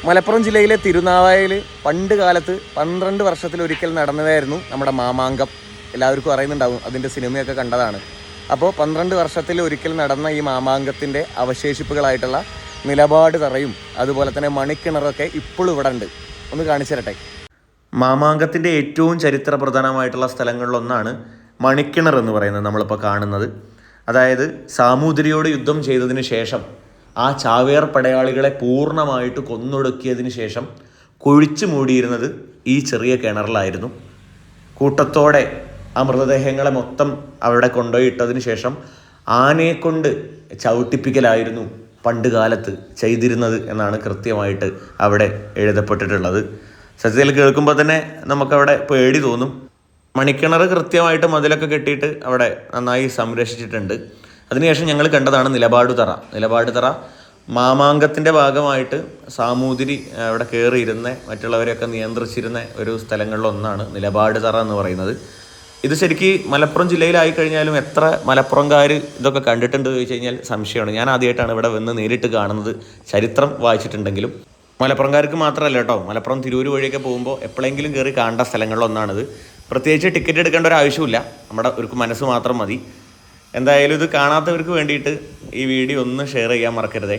മലപ്പുറം ജില്ലയിലെ തിരുനാവായയിൽ പണ്ട് കാലത്ത് 12 വർഷത്തിലൊരിക്കൽ നടന്നതായിരുന്നു നമ്മുടെ മാമാങ്കം. എല്ലാവർക്കും അറിയുന്നുണ്ടാവും, അതിൻ്റെ സിനിമയൊക്കെ കണ്ടതാണ്. അപ്പോൾ 12 വർഷത്തിൽ ഒരിക്കൽ നടന്ന ഈ മാമാങ്കത്തിൻ്റെ അവശേഷിപ്പുകളായിട്ടുള്ള നിലപാട് തറയും അതുപോലെ തന്നെ മണിക്കിണറൊക്കെ ഇപ്പോഴും ഇവിടെ ഉണ്ട്. ഒന്ന് കാണിച്ചു തരട്ടെ. മാമാങ്കത്തിൻ്റെ ഏറ്റവും ചരിത്ര പ്രധാനമായിട്ടുള്ള സ്ഥലങ്ങളിലൊന്നാണ് മണിക്കിണർ എന്ന് പറയുന്നത് നമ്മളിപ്പോൾ കാണുന്നത്. അതായത് സാമൂതിരിയോട് യുദ്ധം ചെയ്തതിന് ശേഷം ആ ചാവേർ പടയാളികളെ പൂർണ്ണമായിട്ട് കൊന്നൊടുക്കിയതിന് ശേഷം കുഴിച്ചു മൂടിയിരുന്നത് ഈ ചെറിയ കിണറിലായിരുന്നു. കൂട്ടത്തോടെ ആ മൃതദേഹങ്ങളെ മൊത്തം അവിടെ കൊണ്ടുപോയി ഇട്ടതിന് ശേഷം ആനയെ കൊണ്ട് ചവിട്ടിപ്പിക്കലായിരുന്നു പണ്ട് കാലത്ത് ചെയ്തിരുന്നത് എന്നാണ് കൃത്യമായിട്ട് അവിടെ എഴുതപ്പെട്ടിട്ടുള്ളത്. സത്യത്തിൽ കേൾക്കുമ്പോൾ തന്നെ നമുക്കവിടെ പേടി തോന്നും. മണിക്കിണർ കൃത്യമായിട്ട് മതിലൊക്കെ കെട്ടിയിട്ട് അവിടെ നന്നായി സംരക്ഷിച്ചിട്ടുണ്ട്. അതിനുശേഷം ഞങ്ങൾ കണ്ടതാണ് നിലപാട് തറ മാമാങ്കത്തിൻ്റെ ഭാഗമായിട്ട് സാമൂതിരി അവിടെ കയറിയിരുന്ന മറ്റുള്ളവരെയൊക്കെ നിയന്ത്രിച്ചിരുന്ന ഒരു സ്ഥലങ്ങളിലൊന്നാണ് നിലപാട് തറ എന്ന് പറയുന്നത്. ഇത് ശരിക്ക് മലപ്പുറം ജില്ലയിലായി കഴിഞ്ഞാലും എത്ര മലപ്പുറംകാർ ഇതൊക്കെ കണ്ടിട്ടുണ്ട് ചോദിച്ചു കഴിഞ്ഞാൽ സംശയമാണ്. ഞാൻ ആദ്യമായിട്ടാണ് ഇവിടെ വന്ന് നേരിട്ട് കാണുന്നത്. ചരിത്രം വായിച്ചിട്ടുണ്ടെങ്കിലും മലപ്പുറംകാർക്ക് മാത്രമല്ല കേട്ടോ, മലപ്പുറം തിരൂർ വഴിയൊക്കെ പോകുമ്പോൾ എപ്പോഴെങ്കിലും കയറി കാണേണ്ട സ്ഥലങ്ങളിലൊന്നാണിത്. പ്രത്യേകിച്ച് ടിക്കറ്റ് എടുക്കേണ്ട ഒരു ആവശ്യമില്ല, നമ്മുടെ ഒരു മനസ്സ് മാത്രം മതി. എന്തായാലും ഇത് കാണാത്തവർക്ക് വേണ്ടിയിട്ട് ഈ വീഡിയോ ഒന്ന് ഷെയർ ചെയ്യാൻ മറക്കരുതേ.